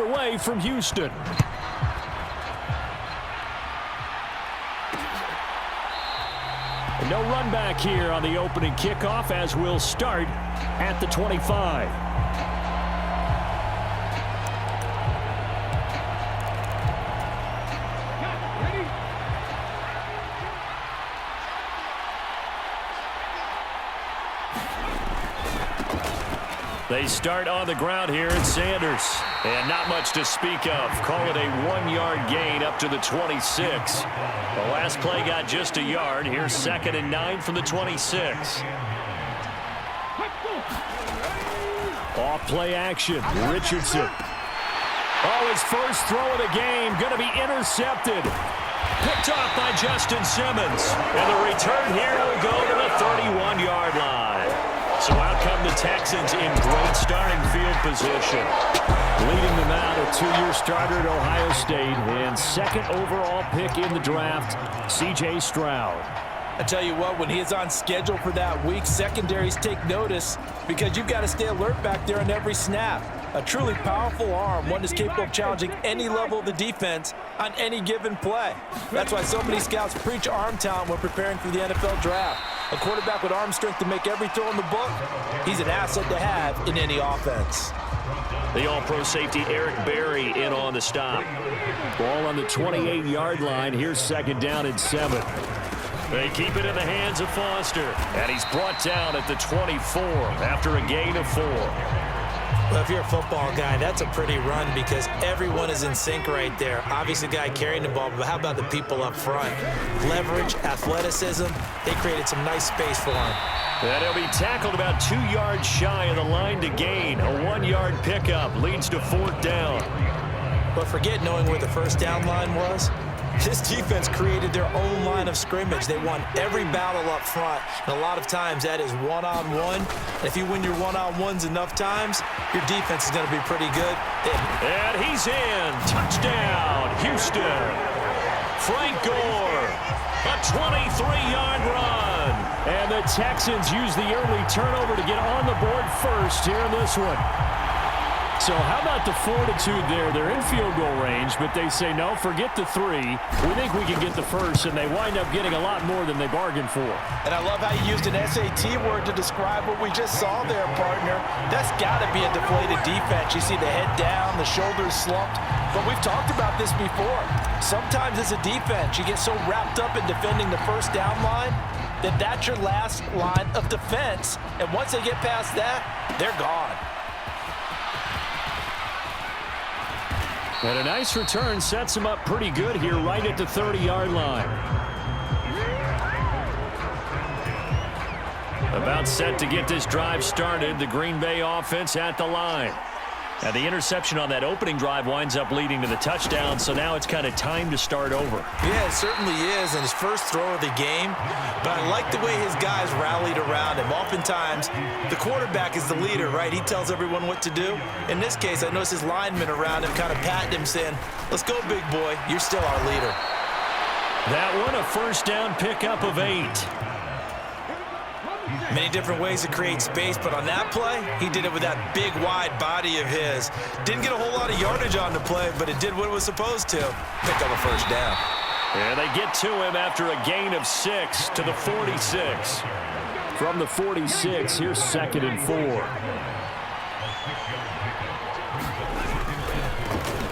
underway from Houston. No run back here on the opening kickoff, as we'll start at the 25. They start on the ground here at Sanders. And not much to speak of. Call it a 1-yard gain up to the 26. The last play got just a yard. Here's 2nd and 9 from the 26. Off play action. Richardson. Oh, his first throw of the game going to be intercepted. Picked off by Justin Simmons. And the return here will go to the 31-yard line. So out come the Texans in great starting field position. Leading them out, a 2-year starter at Ohio State and 2nd overall pick in the draft, C.J. Stroud. I tell you what, when he is on schedule for that week, secondaries take notice because you've got to stay alert back there on every snap. A truly powerful arm, one that's capable of challenging any level of the defense on any given play. That's why so many scouts preach arm talent when preparing for the NFL draft. A quarterback with arm strength to make every throw in the book, he's an asset to have in any offense. The all-pro safety Eric Berry in on the stop. Ball on the 28-yard line. Here's 2nd down and 7. They keep it in the hands of Foster. And he's brought down at the 24 after a gain of 4. Well, if you're a football guy, that's a pretty run because everyone is in sync right there. Obviously, the guy carrying the ball, but how about the people up front? Leverage, athleticism, they created some nice space for him. And he'll be tackled about 2 yards shy of the line to gain. A 1-yard pickup leads to 4th down. But forget knowing where the first down line was. This defense created their own line of scrimmage. They won every battle up front, and a lot of times that is one-on-one. And if you win your one-on-ones enough times, your defense is going to be pretty good. And he's in. Touchdown, Houston. Frank Gore, a 23-yard run. And the Texans use the early turnover to get on the board first here in this one. So how about the fortitude there? They're in field goal range, but they say, no, forget the 3. We think we can get the first, and they wind up getting a lot more than they bargained for. And I love how you used an SAT word to describe what we just saw there, partner. That's got to be a deflated defense. You see the head down, the shoulders slumped. But we've talked about this before. Sometimes as a defense, you get so wrapped up in defending the first down line that that's your last line of defense. And once they get past that, they're gone. And a nice return sets him up pretty good here right at the 30-yard line. About set to get this drive started, the Green Bay offense at the line. And the interception on that opening drive winds up leading to the touchdown, so now it's kind of time to start over. Yeah, it certainly is, and his first throw of the game. But I like the way his guys rallied around him. Oftentimes, the quarterback is the leader, right? He tells everyone what to do. In this case, I noticed his linemen around him kind of patting him, saying, let's go, big boy. You're still our leader. That one, a first down pickup of 8. Many different ways to create space, but on that play, he did it with that big, wide body of his. Didn't get a whole lot of yardage on the play, but it did what it was supposed to. Picked up a first down. And they get to him after a gain of 6 to the 46. From the 46, here's 2nd and 4.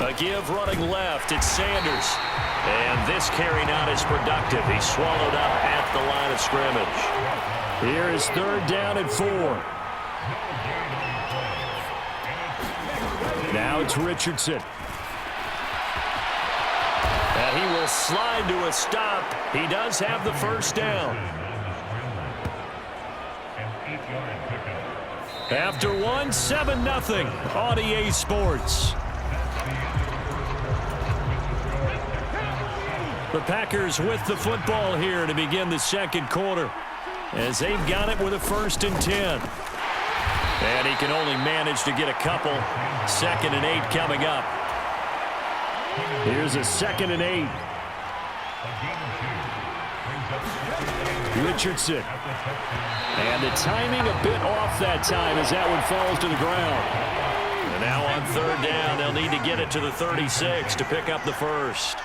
A give running left, it's Sanders. And this carry not as productive. He's swallowed up at the line of scrimmage. Here is 3rd down and 4. Now it's Richardson. And he will slide to a stop. He does have the first down. After one, 7-0 on EA Sports. The Packers with the football here to begin the second quarter, as they've got it with a 1st and 10. And he can only manage to get a couple. 2nd and 8 coming up. Here's a 2nd and 8. Richardson. And the timing a bit off that time as that one falls to the ground. And now on third down. They'll need to get it to the 36 to pick up the first.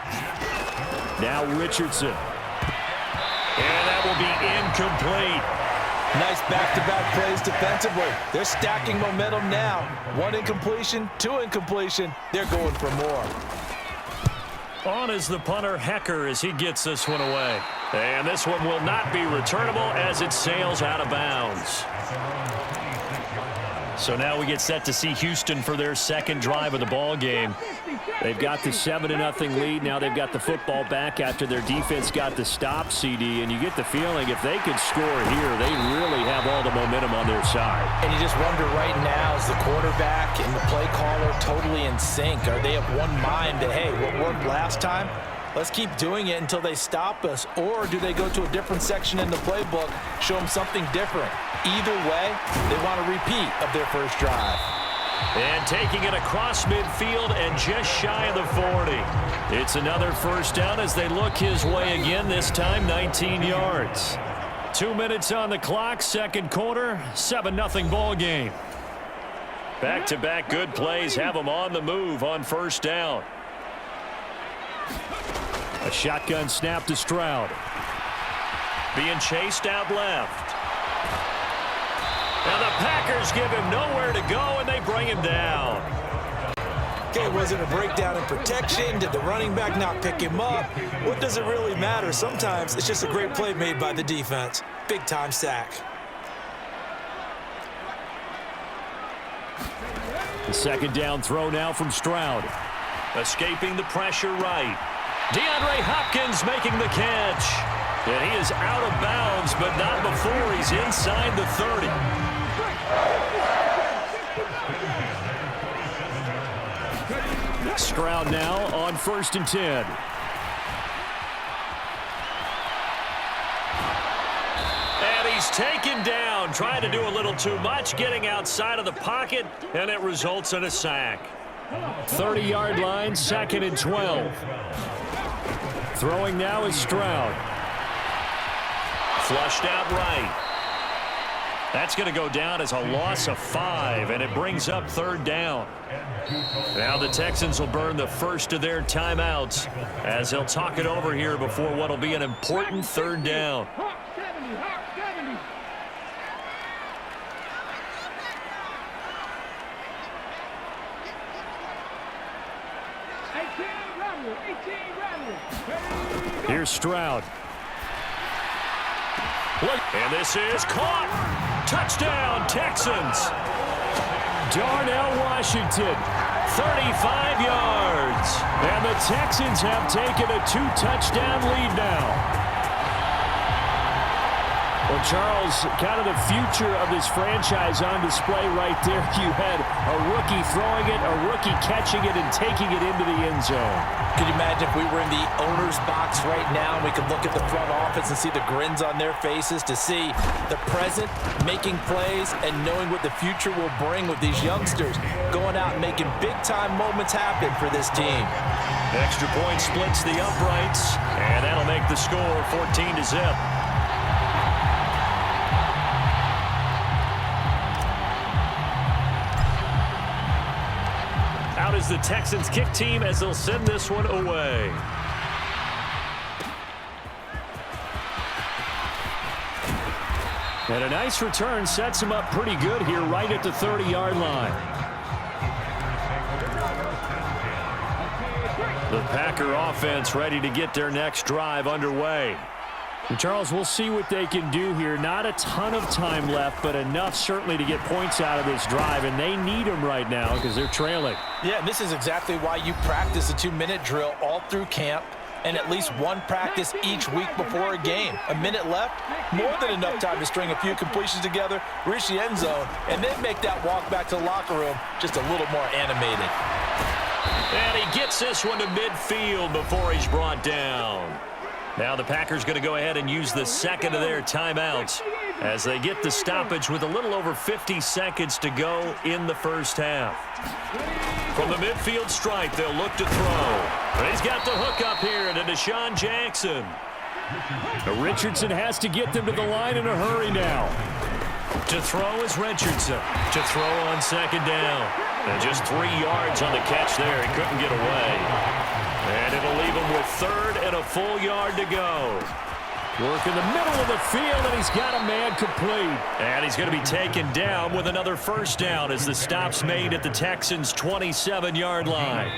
Now Richardson. And that will be incomplete. Nice back-to-back plays defensively. They're stacking momentum now. 1 incompletion, 2 incompletion. They're going for more. On is the punter, Hecker, as he gets this one away. And this one will not be returnable as it sails out of bounds. So now we get set to see Houston for their second drive of the ball game. They've got the 7-0 lead. Now they've got the football back after their defense got the stop, CD. And you get the feeling if they could score here, they really have all the momentum on their side. And you just wonder right now, is the quarterback and the play caller totally in sync? Are they of one mind that, hey, what worked last time, let's keep doing it until they stop us? Or do they go to a different section in the playbook, show them something different? Either way, they want a repeat of their first drive. And taking it across midfield and just shy of the 40. It's another first down as they look his way again, this time 19 yards. 2 minutes on the clock, second quarter, 7-0 ball game. Back-to-back good plays have them on the move on first down. A shotgun snap to Stroud. Being chased out left. Now the Packers give him nowhere to go, and they bring him down. Okay, was it a breakdown in protection? Did the running back not pick him up? What does it really matter? Sometimes it's just a great play made by the defense. Big-time sack. The second down throw now from Stroud. Escaping the pressure right. DeAndre Hopkins making the catch. And he is out of bounds, but not before he's inside the 30. Stroud now on 1st and 10. And he's taken down, trying to do a little too much, getting outside of the pocket, and it results in a sack. 30-yard line, 2nd and 12. Throwing now is Stroud. Flushed out right. That's going to go down as a loss of 5, and it brings up 3rd down. Now the Texans will burn the first of their timeouts as they'll talk it over here before what will be an important 3rd down. Here's Stroud. And this is caught. Touchdown, Texans. Darnell Washington, 35 yards. And the Texans have taken a 2-touchdown lead now. Well, Charles, kind of the future of this franchise on display right there. You had a rookie throwing it, a rookie catching it, and taking it into the end zone. Could you imagine if we were in the owner's box right now and we could look at the front office and see the grins on their faces, to see the present making plays and knowing what the future will bring with these youngsters going out and making big-time moments happen for this team. Extra point splits the uprights, and that'll make the score 14-0. Out is the Texans kick team as they'll send this one away. And a nice return sets him up pretty good here right at the 30-yard line. The Packer offense ready to get their next drive underway. And Charles, we'll see what they can do here. Not a ton of time left, but enough certainly to get points out of this drive, and they need them right now because they're trailing. Yeah, and this is exactly why you practice a 2-minute drill all through camp and at least one practice each week before a game. A minute left, more than enough time to string a few completions together, reach the end zone, and then make that walk back to the locker room just a little more animated. And he gets this one to midfield before he's brought down. Now the Packers going to go ahead and use the second of their timeouts as they get the stoppage with a little over 50 seconds to go in the first half. From the midfield stripe, they'll look to throw. But he's got the hook up here to Deshaun Jackson. Richardson has to get them to the line in a hurry now. To throw is Richardson. To throw on second down. And just 3 yards on the catch there. He couldn't get away. And it'll leave him with third and a full yard to go. Work in the middle of the field, and he's got a man complete. And he's going to be taken down with another first down as the stop's made at the Texans' 27-yard line.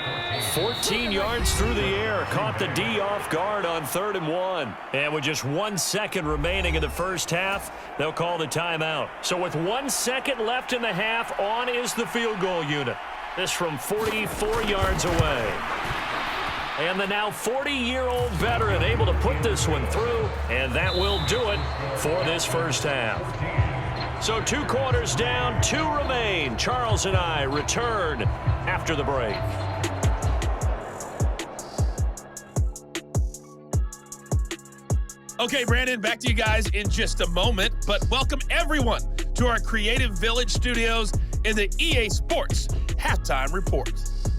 14 yards through the air. Caught the D off guard on 3rd and 1. And with just 1 second remaining in the first half, they'll call the timeout. So with 1 second left in the half, on is the field goal unit. This from 44 yards away. And the now 40-year-old veteran able to put this one through, and that will do it for this first half. So 2 quarters down, 2 remain. Charles and I return after the break. Okay, Brandon, back to you guys in just a moment, but welcome everyone to our Creative Village studios in the EA Sports Halftime Report.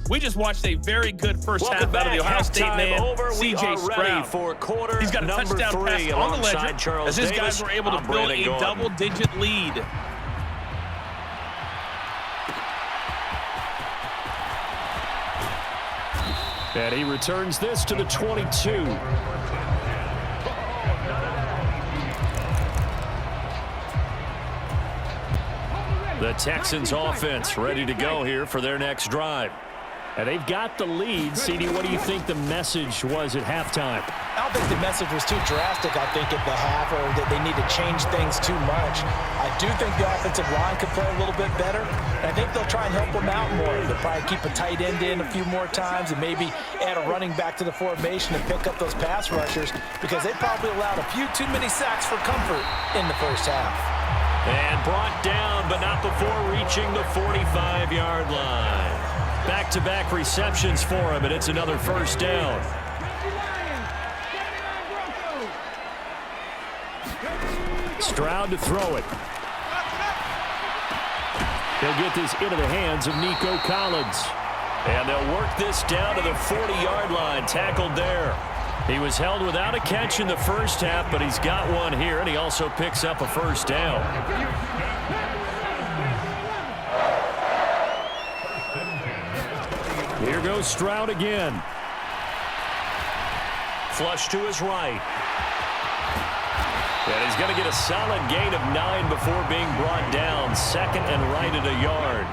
We just watched a very good first half out of the Ohio State man, C.J. Stroud. For quarter He's got a touchdown pass on the ledger Charles as his Davis. guys were able to build a double-digit lead. And he returns this to the 22. The Texans offense ready to go here for their next drive. And they've got the lead. CD, what do you think the message was at halftime? I don't think the message was too drastic, I think, at the half, or that they need to change things too much. I do think the offensive line could play a little bit better, and I think they'll try and help them out more. They'll probably keep a tight end in a few more times and maybe add a running back to the formation and pick up those pass rushers, because they probably allowed a few too many sacks for comfort in the first half. And brought down, but not before reaching the 45-yard line. Back-to-back receptions for him, and it's another first down. Stroud to throw it. He'll get this into the hands of Nico Collins. And they'll work this down to the 40-yard line, tackled there. He was held without a catch in the first half, but he's got one here, and he also picks up a first down. Here goes Stroud again. Flush to his right. And he's going to get a solid gain of 9 before being brought down. Second and right at a yard.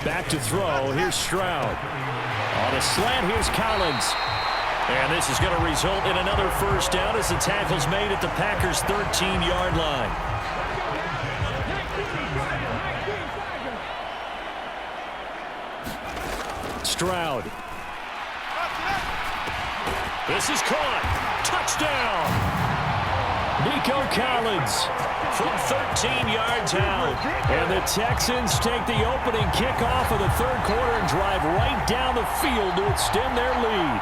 Back to throw. Here's Stroud. On a slant, here's Collins. And this is going to result in another first down as the tackle's made at the Packers' 13-yard line. Stroud. This is caught. Touchdown. Nico Collins from 13 yards out. And the Texans take the opening kickoff of the third quarter and drive right down the field to extend their lead.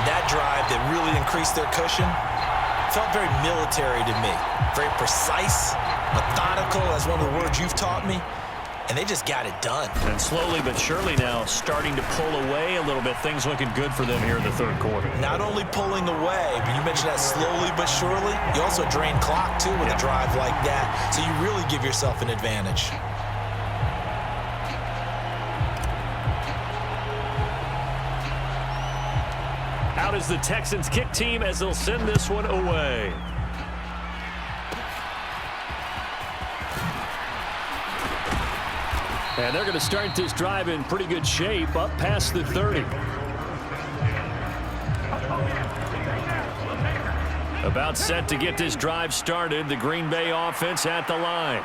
That drive that really increased their cushion felt very military to me. Very precise, methodical, as one of the words you've taught me. And they just got it done. And slowly but surely now starting to pull away a little bit. Things looking good for them here in the third quarter. Not only pulling away, but you mentioned that slowly but surely. You also drain clock, too, with a drive like that. So you really give yourself an advantage. Out is the Texans kick team as they'll send this one away. And they're going to start this drive in pretty good shape, up past the 30. About set to get this drive started, the Green Bay offense at the line.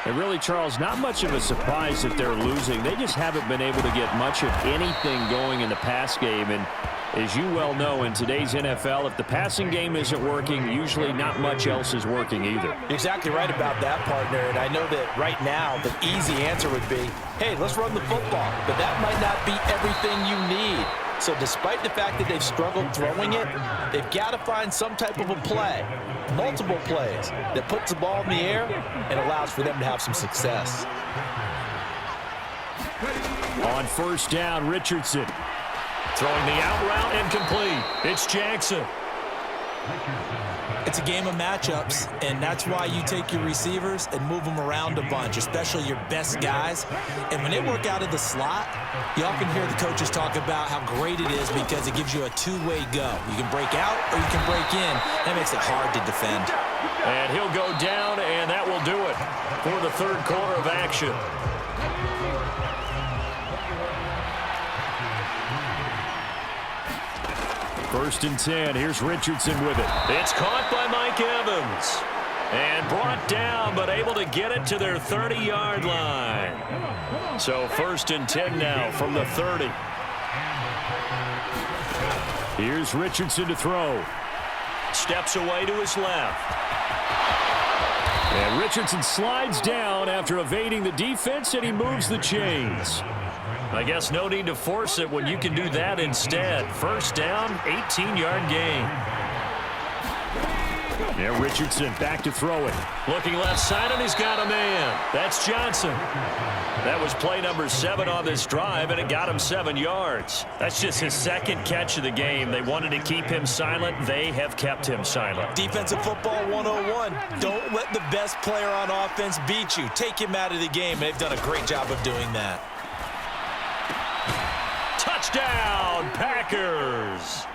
And really, Charles, not much of a surprise that they're losing. They just haven't been able to get much of anything going in the pass game. And as you well know, in today's NFL, if the passing game isn't working, usually not much else is working either. You're exactly right about that, partner. And I know that right now the easy answer would be, hey, let's run the football. But that might not be everything you need. So despite the fact that they've struggled throwing it, they've got to find some type of a play, multiple plays, that puts the ball in the air and allows for them to have some success. On first down, Richardson. Throwing the out route and complete. It's Jackson. It's a game of matchups, and that's why you take your receivers and move them around a bunch, especially your best guys. And when they work out of the slot, you often hear the coaches talk about how great it is because it gives you a two-way go. You can break out or you can break in. That makes it hard to defend. And he'll go down, and that will do it for the third quarter of action. First and 10. Here's Richardson with it. It's caught by Mike Evans. And brought down, but able to get it to their 30-yard line. So first and 10 now from the 30. Here's Richardson to throw. Steps away to his left. And Richardson slides down after evading the defense, and he moves the chains. I guess no need to force it when you can do that instead. First down, 18-yard gain. Yeah, Richardson back to throw it. Looking left side, and he's got a man. That's Johnson. That was play number 7 on this drive, and it got him 7 yards. That's just his second catch of the game. They wanted to keep him silent. They have kept him silent. Defensive football 101. Don't let the best player on offense beat you. Take him out of the game, and they've done a great job of doing that. Touchdown, Packers.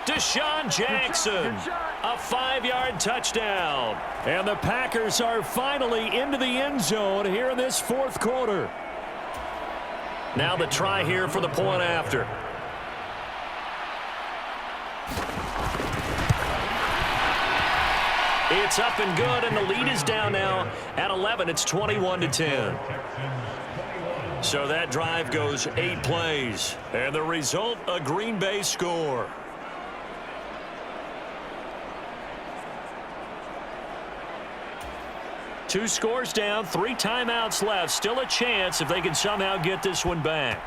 Deshaun Jackson, a 5-yard touchdown. And the Packers are finally into the end zone here in this fourth quarter. Now the try here for the point after. It's up and good, and the lead is down now at 11. It's 21-10. So that drive goes 8 plays. And the result, a Green Bay score. Two scores down, 3 timeouts left. Still a chance if they can somehow get this one back.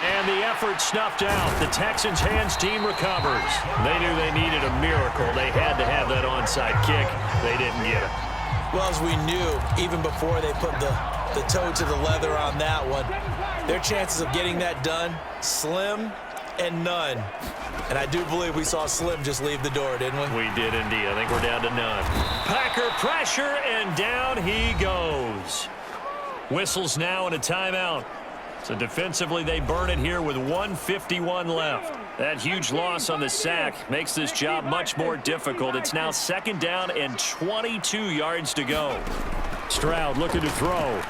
And the effort snuffed out. The Texans hands team recovers. They knew they needed a miracle. They had to have that onside kick. They didn't get it. Well, as we knew, even before they put the toe to the leather on that one, their chances of getting that done, slim and none. And I do believe we saw Slim just leave the door, didn't we? We did indeed. I think we're down to none. Packer pressure, and down he goes. Whistles now and a timeout. So defensively, they burn it here with 1:51 left. That huge loss on the sack makes this job much more difficult. It's now second down and 22 yards to go. Stroud looking to throw.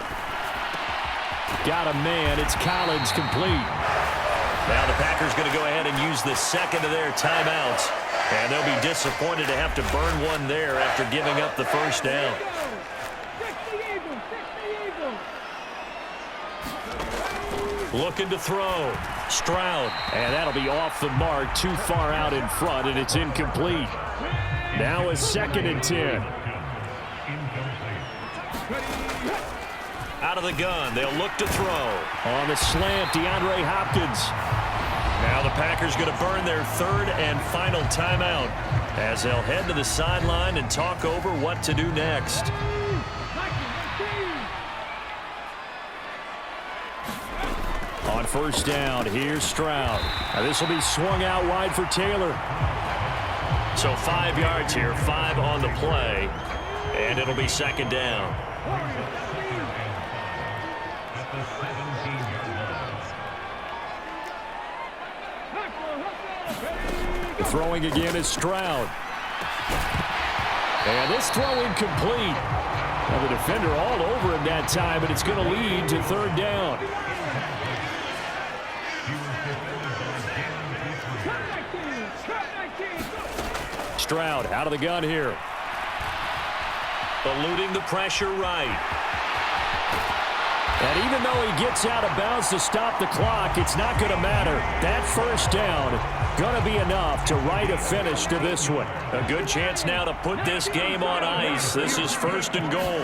Got a man. It's Collins complete. Now the Packers going to go ahead and use the second of their timeouts. And they'll be disappointed to have to burn one there after giving up the first down. Looking to throw. Stroud. And that'll be off the mark, too far out in front, and it's incomplete. Now a second and 10. Out of the gun. They'll look to throw. On the slant, DeAndre Hopkins. Now the Packers going to burn their third and final timeout as they'll head to the sideline and talk over what to do next. On first down, here's Stroud. Now this will be swung out wide for Taylor. So 5 yards here, 5 on the play, and it'll be second down. Throwing again is Stroud. And this throw incomplete. Now the defender all over him that time, and it's going to lead to third down. Stroud out of the gun here. Eluding the pressure right. And even though he gets out of bounds to stop the clock, it's not going to matter. That first down going to be enough to write a finish to this one. A good chance now to put this game on ice. This is first and goal.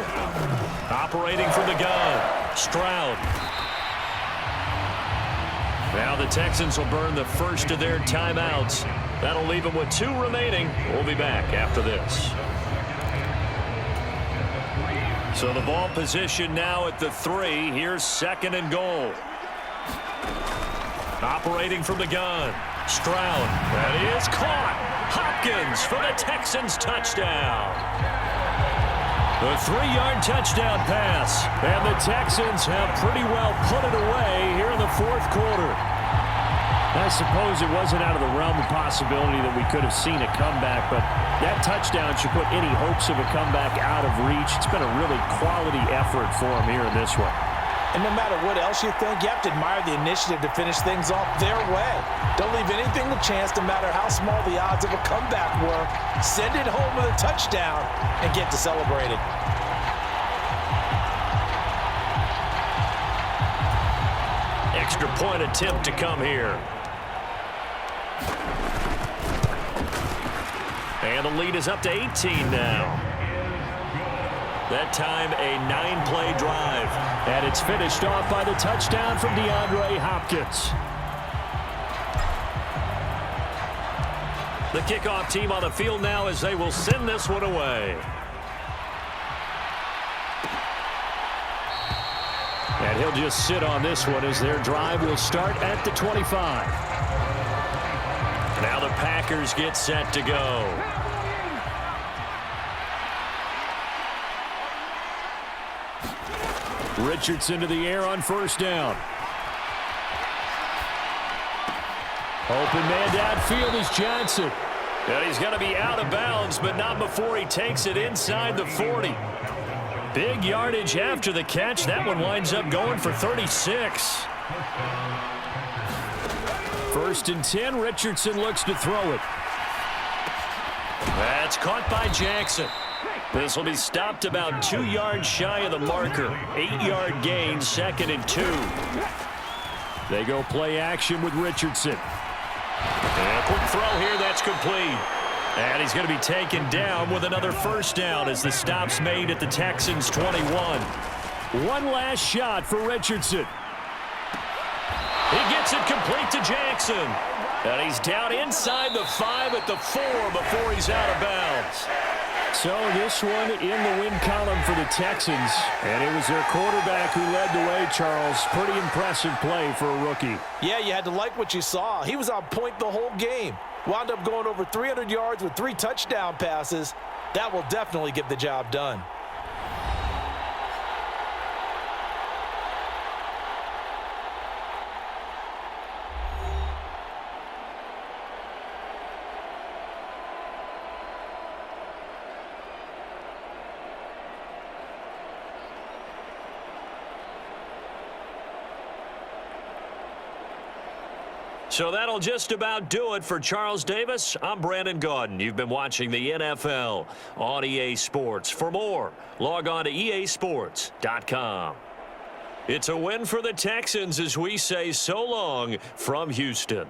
Operating from the gun, Stroud. Now the Texans will burn the first of their timeouts. That'll leave them with 2 remaining. We'll be back after this. So the ball position now at the 3. Here's second and goal. Operating from the gun. Stroud. That is caught. Hopkins for the Texans touchdown. The 3-yard touchdown pass. And the Texans have pretty well put it away here in the fourth quarter. I suppose it wasn't out of the realm of possibility that we could have seen a comeback, but that touchdown should put any hopes of a comeback out of reach. It's been a really quality effort for them here in this one. And no matter what else you think, you have to admire the initiative to finish things off their way. Don't leave anything to chance, no matter how small the odds of a comeback were. Send it home with a touchdown and get to celebrate it. Extra point attempt to come here. And the lead is up to 18 now. That time, a 9-play drive. And it's finished off by the touchdown from DeAndre Hopkins. The kickoff team on the field now as they will send this one away. And he'll just sit on this one as their drive will start at the 25. Now the Packers get set to go. Richardson to the air on first down. Open man downfield is Johnson. And he's going to be out of bounds, but not before he takes it inside the 40. Big yardage after the catch. That one winds up going for 36. First and 10. Richardson looks to throw it. That's caught by Jackson. This will be stopped about 2 yards shy of the marker. 8-yard gain, 2nd and 2. They go play action with Richardson. And a quick throw here, that's complete. And he's going to be taken down with another first down as the stop's made at the Texans' 21. One last shot for Richardson. He gets it complete to Jackson. And he's down inside the 5 at the 4 before he's out of bounds. So this one in the win column for the Texans. And it was their quarterback who led the way, Charles. Pretty impressive play for a rookie. Yeah, you had to like what you saw. He was on point the whole game. Wound up going over 300 yards with 3 touchdown passes. That will definitely get the job done. So that'll just about do it for Charles Davis. I'm Brandon Gaudin. You've been watching the NFL on EA Sports. For more, log on to easports.com. It's a win for the Texans as we say so long from Houston.